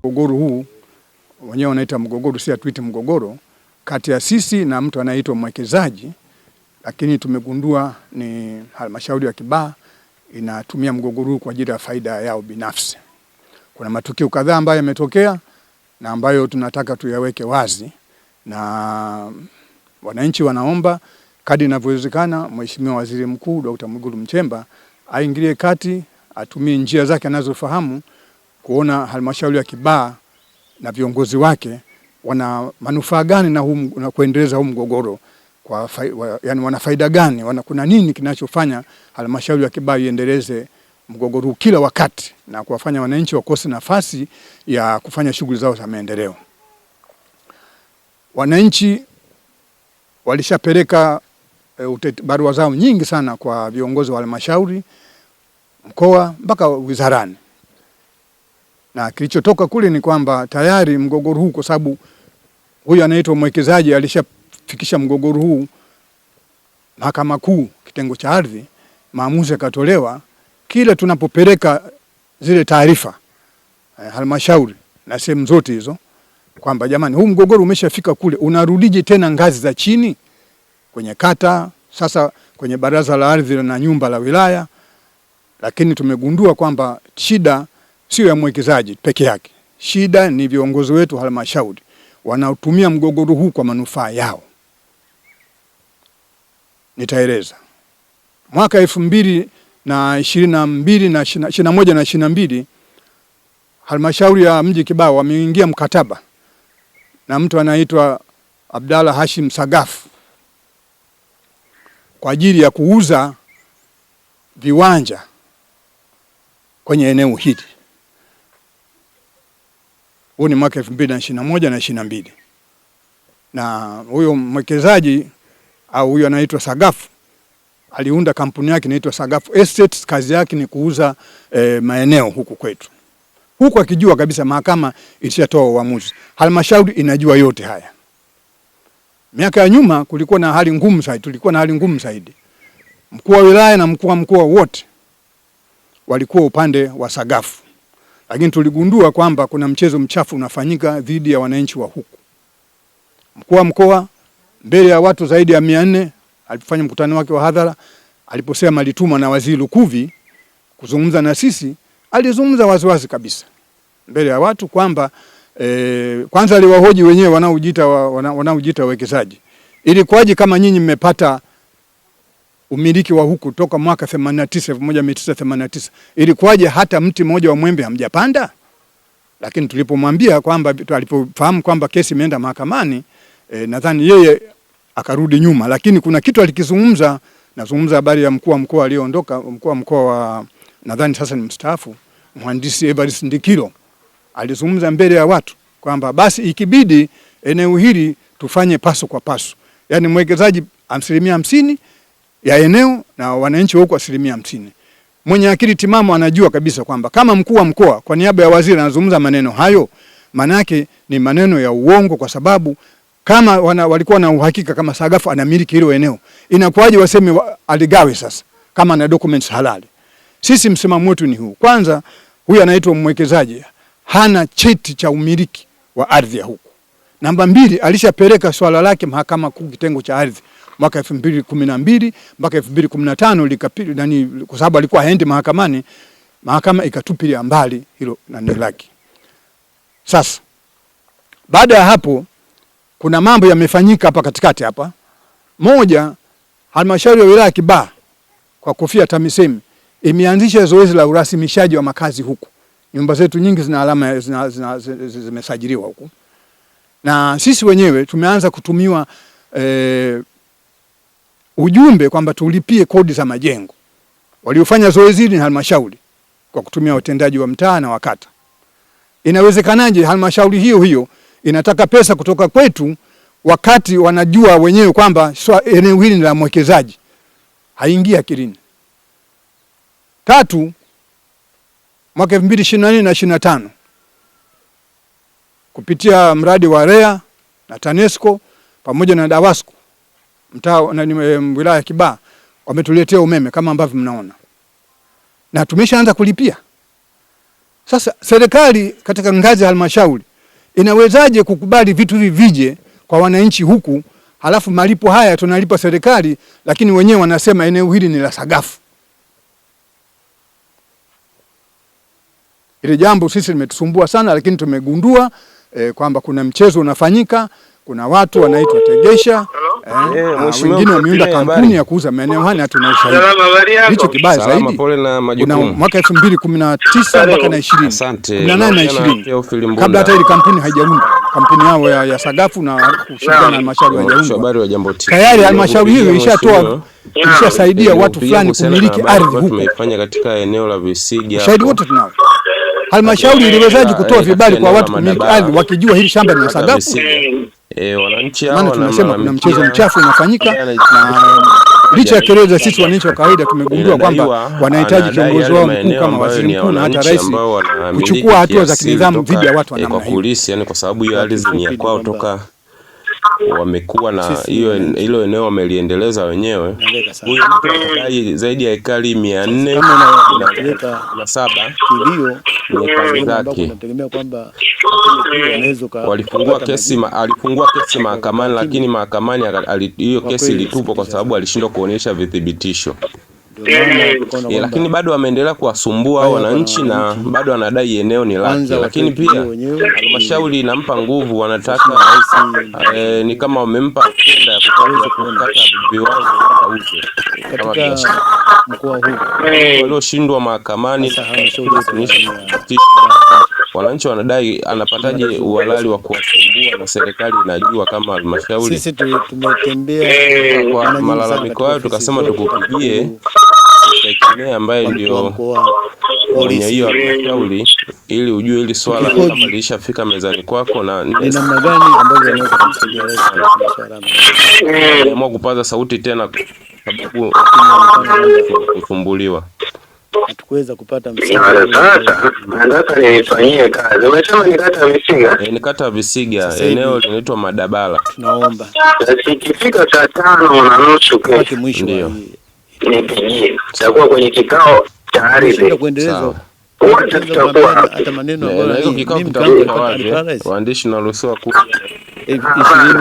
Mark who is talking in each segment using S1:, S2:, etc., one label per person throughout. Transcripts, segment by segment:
S1: Mgogoro huu wenyewe wanaita mgogoro, si atuite mgogoro, kati ya sisi na mtu anaitwa mwekezaji, lakini tumegundua ni halmashauri ya Kibaha inatumia mgogoro huu kwa ajili ya faida yao binafsi. Kuna matukio kadhaa ambayo yametokea na ambayo tunataka tuyaweke wazi, na wananchi wanaomba kadri inavyowezekana Mheshimiwa Waziri Mkuu Dr. Mwigulu Nchemba aingilie kati, atumie njia zake anazofahamu kuona halmashauri ya Kibaha na viongozi wake wana manufaa gani na kuendeleza huu mgogoro, yani wana faida gani, kuna nini kinachofanya halmashauri ya Kibaha iendeleze mgogoro kila wakati na kuwafanya wananchi wakose nafasi ya kufanya shughuli zao za maendeleo. Wananchi walishapeleka barua zao nyingi sana kwa viongozi wa halmashauri, mkoa mpaka wizarani. Na kilichotoka kule ni kwamba tayari mgogoro huu, kwa sababu huyu anaitwa mwekezaji alishafikisha mgogoro huu Mahakama Kuu kitengo cha ardhi, maamuzi yakatolewa. Kila tunapopeleka zile taarifa halmashauri na sehemu zote hizo kwamba jamani, huu mgogoro umeshafika kule, unarudije tena ngazi za chini kwenye kata, sasa kwenye baraza la ardhi na nyumba la wilaya. Lakini tumegundua kwamba shida sio ya mwekezaji peke yake. Shida ni viongozi wetu halmashauri wanaotumia mgogoro huu kwa manufaa yao. Nitaeleza. Mwaka 2022 na 21 na 22 halmashauri ya mji Kibaha wameingia mkataba na mtu anaitwa Abdalla Hashim Sagafu kwa ajili ya kuuza viwanja kwenye eneo hili. Huu ni mwaka 2021 na 22. Na huyo mwekezaji au huyo anaitwa Sagafu aliunda kampuni yake inaitwa Sagafu Estates. Kazi yake ni kuuza maeneo huku kwetu. Huku akijua kabisa mahakama ilishatoa uamuzi. Halmashauri inajua yote haya. Miaka ya nyuma tulikuwa na hali ngumu zaidi. Mkuu wa wilaya na mkuu wa mkoa wote walikuwa upande wa Sagafu. Lakini tuligundua kwamba kuna mchezo mchafu unafanyika dhidi ya wananchi wa huku. Mkuu wa mkoa mbele ya watu zaidi ya 400 alifanya mkutano wake wa hadhara, aliposema alitumwa na Waziri Lukuvi kuzungumza na sisi, alizungumza waziwazi kabisa mbele ya watu kwamba kwanza aliwahoji wenyewe wanaojiita wawekezaji. Ilikuwaje kama nyinyi mmepata umiliki wa huku toka mwaka 1989, ilikuwaje hata mti mmoja wa mwembe hamjapanda? Lakini tulipomwambia kwamba alipofahamu kwamba kesi imeenda mahakamani, nadhani yeye akarudi nyuma. Lakini kuna kitu alikizungumza, nazungumza habari ya mkuu wa mkoa aliondoka, mkuu wa mkoa wa nadhani sasa ni mstaafu, Mhandisi Evariste Ndikiro, alizungumza mbele ya watu kwamba basi ikibidi eneo hili tufanye paso kwa paso. Yaani mwekezaji 50% ya eneo na wananchi huko 50%. Mwenye akili timamu anajua kabisa kwamba kama mkuu wa mkoa kwa niaba ya waziri anazungumza maneno hayo, maana yake ni maneno ya uongo, kwa sababu kama walikuwa na uhakika kama Sagafu anamiliki hilo eneo, inakuwaje waseme aligawe sasa kama na documents halali? Sisi msimamo wetu ni huu. Kwanza, huyu anaitwa mwekezaji hana cheti cha umiliki wa ardhi ya huku. Namba 2, alishapeleka swala lake Mahakama Kuu kitengo cha ardhi mwaka 2012 mpaka 2015 likapili kwa sababu alikuwa haendi mahakamani, mahakama ikatupilia mbali hilo nani lake. Sasa baada ya hapo kuna mambo yamefanyika hapa katikati hapa. Moja, halmashauri ya wilaya Kibaha kwa kofia TAMISEMI imeanzisha zoezi la urasimishaji wa makazi huku. Nyumba zetu nyingi zina alama zimesajiliwa huku. Na sisi wenyewe tumeanza kutumiwa ujumbe kwamba tulipie kodi za majengo. Waliofanya zoezi hili ni halmashauri kwa kutumia watendaji wa mtaa na wakata. Inawezekanaje halmashauri hiyo inataka pesa kutoka kwetu wakati wanajua wenyewe kwamba eneo hili ni la mwekezaji? Haingia akilini. 3, mwaka 2024 na 25 kupitia mradi wa REA na TANESCO pamoja na DAWASCO mtaa na wilaya ya Kibaha wametuletea umeme kama ambavyo mnaona. Na tumeshaanza kulipia. Sasa serikali katika ngazi ya halmashauri inawezaje kukubali vitu hivi vije kwa wananchi huku, halafu malipo haya tunalipa serikali, lakini wenyewe wanasema eneo hili ni la Sagafu. Ile jambo sisi limetusumbua sana, lakini tumegundua kwamba kuna mchezo unafanyika, kuna watu wanaitwa tegesha, wengine wameunda kampuni ya kuuza maeneo haya, tuna ushahidi. Hicho kibaya zaidi. Kuna mwaka 2019 mpaka na 20, 18 na 20, kabla hata ile kampuni haijaunda, kampuni yao ya Sagafu na kushirikiana na halmashauri haijaunda. Tayari halmashauri hiyo ishasaidia watu fulani kumiliki ardhi huko.
S2: Tumefanya katika eneo la Visiga.
S1: Ushahidi wote tunao. Halmashauri iliwezaje kutoa vibali kwa watu kumiliki ardhi wakijua hili shamba ni la Sagafu?
S2: Wananchi hao
S1: tunasema kuna mchezo mchafu unafanyika, na licha ya kelele sisi wananchi wa kawaida tumegundua kwamba wanahitaji kiongozi wao mkuu kama waziri mkuu na hata rais kuchukua hatua za kinidhamu dhidi ya watu wa namna hiyo.
S2: Polisi, yani kwa sababu hiyo ardhi ni ya kwao toka wamekuwa na hilo eneo wameliendeleza wenyewe. Huyu mtu anadai zaidi ya ekari 407 kilio ni ekari zake.
S3: Tunategemea kwamba
S2: alifungua kesi mahakamani, lakini mahakamani hiyo kesi ilitupwa kwa sababu alishindwa kuonyesha vithibitisho. Lakini bado ameendelea kuwasumbua wananchi na bado anadai eneo ni lake, lakini pia halmashauri inampa nguvu, wanataka ni kama wamempa tenda ya kukata viwanja auze kama biashara.
S3: Mkoa huu
S2: walioshindwa mahakamani, wananchi wanadai anapataje uhalali wa kuwasumbua, na serikali inajua kama halmashauri.
S3: Sisi tumetembea
S2: kwa malalamiko hayo, tukasema tukupigie Sekine ambaye ndio mwenye hiyo halmashauri, ili ujue hili swala kama lishafika mezani kwako na
S3: ni namna gani ambazo wanaweza kumsaidia rais na swala.
S2: Nimeamua kupaza sauti tena sababu kusumbuliwa.
S3: Hatukuweza kupata msaada.
S4: Nataka nifanyie kazi. Umesema ni kata ya Visiga?
S2: Ni kata ya Visiga, eneo linaitwa Madabala.
S3: Tunaomba
S4: ikifika saa 5:30
S3: kesho mwisho
S4: nipigie. Tutakuwa kwenye kikao cha ardhi.
S3: Kuendeleza
S4: wote tutakuwa
S3: hata maneno ambayo
S2: hizo kikao kitakuwa waandishi na ruhusa ku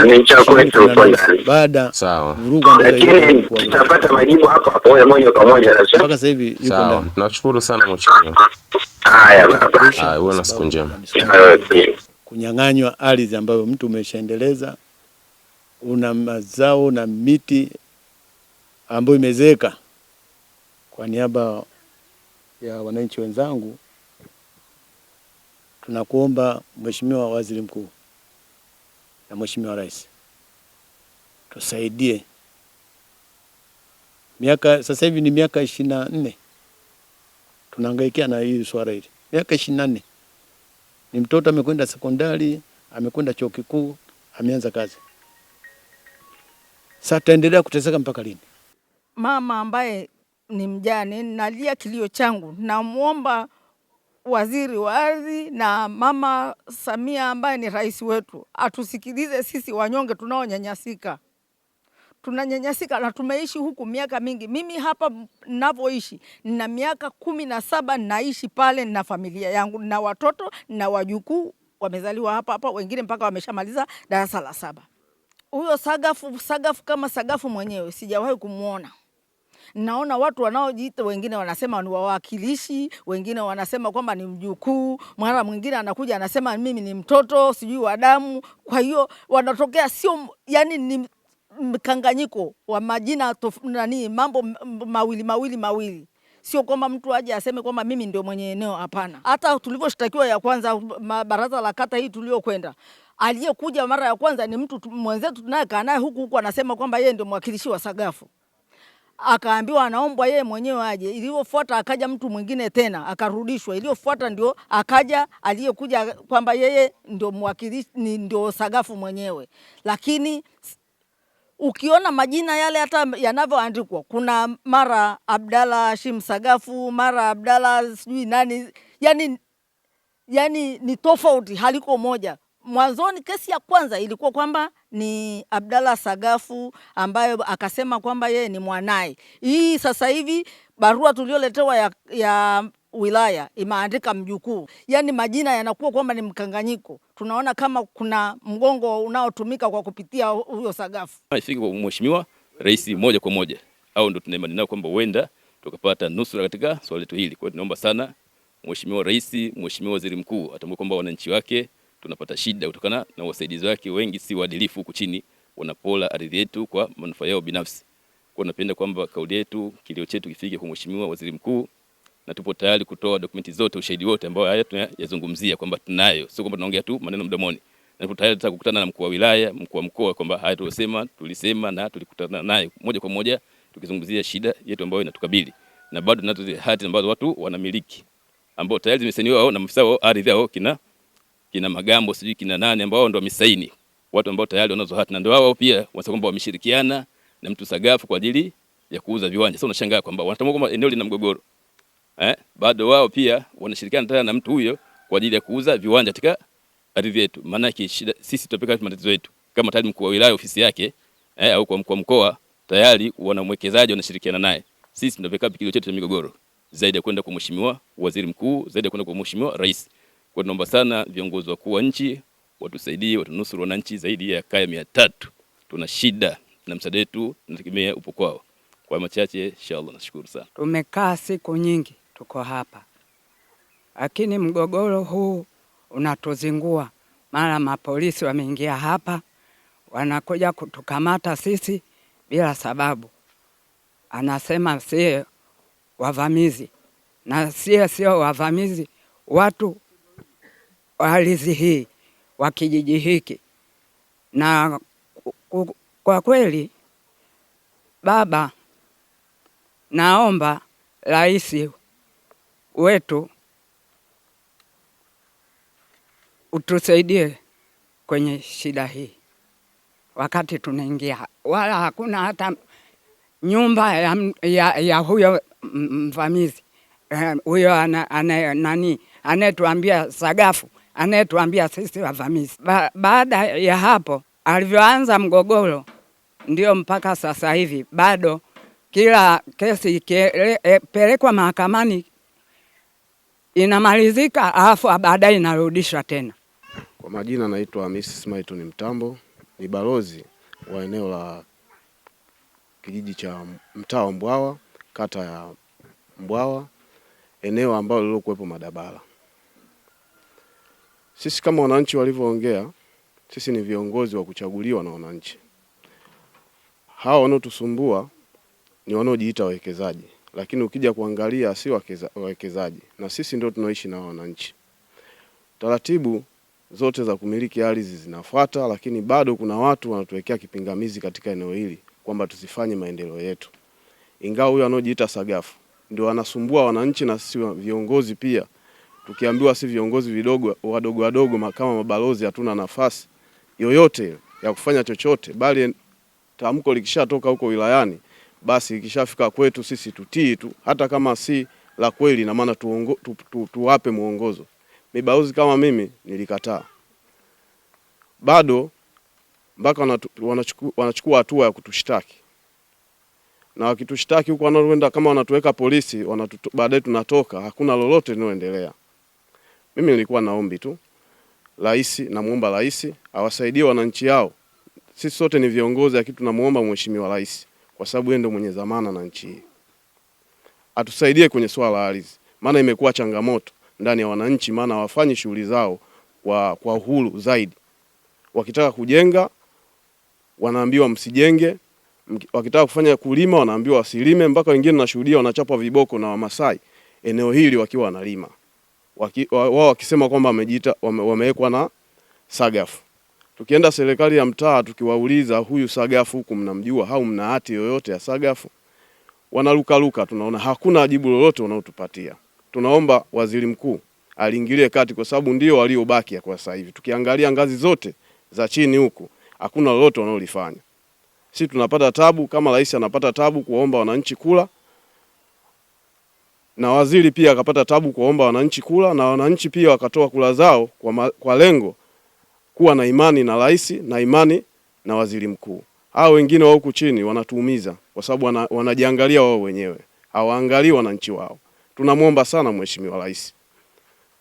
S4: ni cha kwetu kwa ndani.
S3: Baada
S2: sawa,
S4: lakini tutapata majibu hapa hapo moja kwa moja.
S3: Mpaka sasa hivi yuko ndani.
S2: Tunashukuru sana mheshimiwa.
S4: Haya baba.
S2: Uwe na siku njema.
S3: Kunyang'anywa ardhi ambayo mtu umeshaendeleza, una mazao na miti ambayo imezeeka. Kwa niaba ya wananchi wenzangu, tunakuomba Mheshimiwa Waziri Mkuu na Mheshimiwa Rais, tusaidie. Sasa hivi ni miaka 24 tunahangaikia na hii swala hili. Miaka 24. Ni mtoto amekwenda sekondari, amekwenda chuo kikuu, ameanza kazi. Sasa taendelea kuteseka mpaka lini?
S5: Mama ambaye ni mjane, nalia kilio changu. Namuomba waziri wa ardhi na Mama Samia ambaye ni rais wetu atusikilize sisi wanyonge tunaonyanyasika. Tunanyanyasika na tumeishi huku miaka mingi. Mimi hapa ninavyoishi nina miaka 17 naishi pale na familia yangu na watoto na wajukuu wamezaliwa hapa hapa, wengine mpaka wameshamaliza darasa la 7. Huyo Sagafu kama Sagafu mwenyewe sijawahi kumuona. Naona watu wanaojiita, wengine wanasema ni wawakilishi, wengine wanasema kwamba ni mjukuu, mara mwingine anakuja anasema mimi ni mtoto sijui wa damu. Kwa hiyo wanatokea sio, yani ni mkanganyiko wa majina mambo mawili. Sio kwamba mtu aje aseme kwamba mimi ndio mwenye eneo, hapana. Hata tulivyoshtakiwa ya kwanza baraza la kata hii tuliokwenda, aliyekuja mara ya kwanza ni mtu mwenzetu tunayekaa naye huku anasema kwamba yeye ndio mwakilishi wa Sagafu. Akaambiwa anaombwa yeye mwenyewe aje. Iliyofuata akaja mtu mwingine tena akarudishwa. Iliyofuata ndio akaja aliyekuja kwamba yeye ndio mwakilishi, ndio Sagafu mwenyewe. Lakini ukiona majina yale hata yanavyoandikwa, kuna mara Abdalla Hashim Sagafu, mara Abdalla sijui nani, yani ni tofauti, haliko moja. Mwanzoni kesi ya kwanza ilikuwa kwamba ni Abdalla Sagafu ambaye akasema kwamba yeye ni mwanae. Hii sasa hivi barua tulioletewa wilaya imeandika mjukuu, yani majina yanakuwa kwamba ni mkanganyiko. Tunaona kama kuna mgongo unaotumika kwa kupitia huyo Sagafu.
S6: Ifike kwa mheshimiwa rais moja kwa moja, au ndo tuna imani nao kwamba huenda tukapata nusura katika swali letu hili. Kwa hiyo tunaomba sana mheshimiwa rais, mheshimiwa waziri mkuu atambue kwamba wananchi wake tunapata shida kutokana na wasaidizi wake wengi si waadilifu huku chini, wanapola ardhi yetu kwa manufaa yao binafsi. Kwa napenda kwamba kauli yetu, kilio chetu kifike kwa mheshimiwa waziri mkuu, na tupo tayari kutoa dokumenti zote, ushahidi wote ambao haya tunayazungumzia kwamba tunayo, sio kwamba tunaongea tu maneno mdomoni. Na tupo tayari kukutana na mkuu wa wilaya, mkuu wa mkoa kwamba haya tulisema na tulikutana naye moja kwa moja tukizungumzia shida yetu ambayo inatukabili. Na bado tunazo zile hati ambazo watu wanamiliki ambao tayari zimesainiwa na maafisa wa ardhi yao kina Magambo sijui kina nani ambao ndio wamesaini, watu ambao tayari wanazo hati, na ndio wao pia wanasema kwamba wameshirikiana na mtu Sagafu kwa ajili ya kuuza viwanja. Sasa unashangaa kwamba wanatambua kwamba eneo lina mgogoro. Bado wao pia wanashirikiana tena na mtu huyo kwa ajili ya kuuza viwanja katika ardhi yetu. Maana yake sisi tutapeka matatizo yetu. Kama tayari mkuu wa wilaya ofisi yake au kwa mkuu wa mkoa tayari wana mwekezaji wanashirikiana naye. Sisi tunapeka kilio chetu cha migogoro zaidi ya kwenda kwa mheshimiwa waziri mkuu, zaidi ya kwenda kwa mheshimiwa rais. Kwa tunaomba sana viongozi wakuu wa nchi watusaidie, watunusuru wananchi zaidi ya kaya 300. Tuna shida na msaada wetu tunategemea upo kwao. Kwa machache inshallah nashukuru sana.
S7: Tumekaa siku nyingi tuko hapa, lakini mgogoro huu unatuzingua. Mara mapolisi wameingia hapa wanakuja kutukamata sisi bila sababu. Anasema sie wavamizi, na sio wavamizi, watu wa ardhi hii wa kijiji hiki. Na kwa kweli baba, naomba rais wetu utusaidie kwenye shida hii. Wakati tunaingia wala hakuna hata nyumba ya huyo mvamizi huyo anayetuambia Sagafu, anayetuambia sisi wavamizi. Baada ya hapo alivyoanza mgogoro ndio mpaka sasa hivi bado kila kesi pelekwa mahakamani inamalizika, alafu baadaye inarudishwa tena.
S8: Kwa majina naitwa Mrs. Maitoni Mtambo, ni balozi wa eneo la kijiji cha mtaa wa Mbwawa, kata ya Mbwawa, eneo ambalo lilokuwepo madabara. Sisi kama wananchi walivyoongea, sisi ni viongozi wa kuchaguliwa na wananchi. Hao wanaotusumbua ni wanaojiita wawekezaji, lakini ukija kuangalia si wawekezaji, na sisi ndio tunaishi na wananchi. Taratibu zote za kumiliki ardhi zinafuata, lakini bado kuna watu wanatuwekea kipingamizi katika eneo hili kwamba tusifanye maendeleo yetu. Ingawa huyo anaojiita Sagafu ndio anasumbua wananchi, na sisi viongozi pia tukiambiwa si viongozi wadogo kama mabalozi hatuna nafasi yoyote ya kufanya chochote, bali tamko likishatoka huko wilayani basi ikishafika kwetu sisi tutii tu, hata kama si la kweli, na maana tuwape muongozo. Mibalozi kama mimi nilikataa. Bado mpaka wanachukua hatua ya kutushtaki. Na wakitushtaki huko wanaoenda kama wanatuweka polisi, baadaye tunatoka, hakuna lolote linaloendelea. Mimi nilikuwa naombi tu rais, namuomba rais awasaidie wananchi hao. Sisi sote ni viongozi, lakini tunamuomba mheshimiwa rais kwa sababu yeye ndio mwenye dhamana na nchi hii. Atusaidie kwenye swala la ardhi, maana imekuwa changamoto ndani ya wananchi, maana hawafanyi shughuli zao kwa uhuru zaidi. Wakitaka kujenga wanaambiwa msijenge, wakitaka kufanya kulima wanaambiwa wasilime, mpaka wengine nashuhudia wanachapa viboko na Wamasai eneo hili wakiwa wanalima. Wao wakisema kwamba wamewekwa na Sagafu. Tukienda serikali ya mtaa tukiwauliza huyu Sagafu huku mnamjua au mna hati yoyote ya Sagafu, wanarukaruka, tunaona hakuna jibu lolote wanaotupatia. Tunaomba waziri mkuu aliingilie kati kwa sababu ndio waliobaki kwa sasa hivi. Tukiangalia ngazi zote za chini huku hakuna lolote wanaolifanya. Sisi tunapata tabu kama rais anapata tabu kuomba wananchi kula, na waziri pia akapata tabu kuomba wananchi kula, na wananchi pia wakatoa kula zao kwa lengo kuwa na imani na rais na imani na waziri mkuu. Hao wengine wa huku chini wanatuumiza kwa sababu wanajiangalia wao wenyewe, hawaangalii wananchi wao. Tunamwomba sana Mheshimiwa Rais.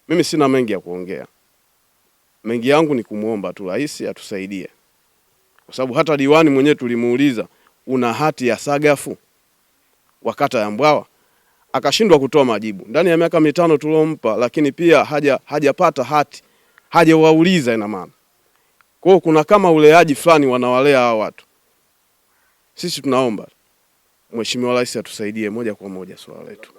S8: Mimi sina mengi ya kuongea. Mengi yangu ni kumwomba tu Rais atusaidie. Kwa sababu hata diwani mwenyewe tulimuuliza, una hati ya Sagafu wa kata ya Mbwawa? Akashindwa kutoa majibu. Ndani ya miaka 5 tulompa, lakini pia hajapata hati. Hajawauliza ina maana. Kwa hiyo kuna kama uleaji fulani wanawalea hao watu. Sisi tunaomba Mheshimiwa Rais atusaidie moja kwa moja swala letu.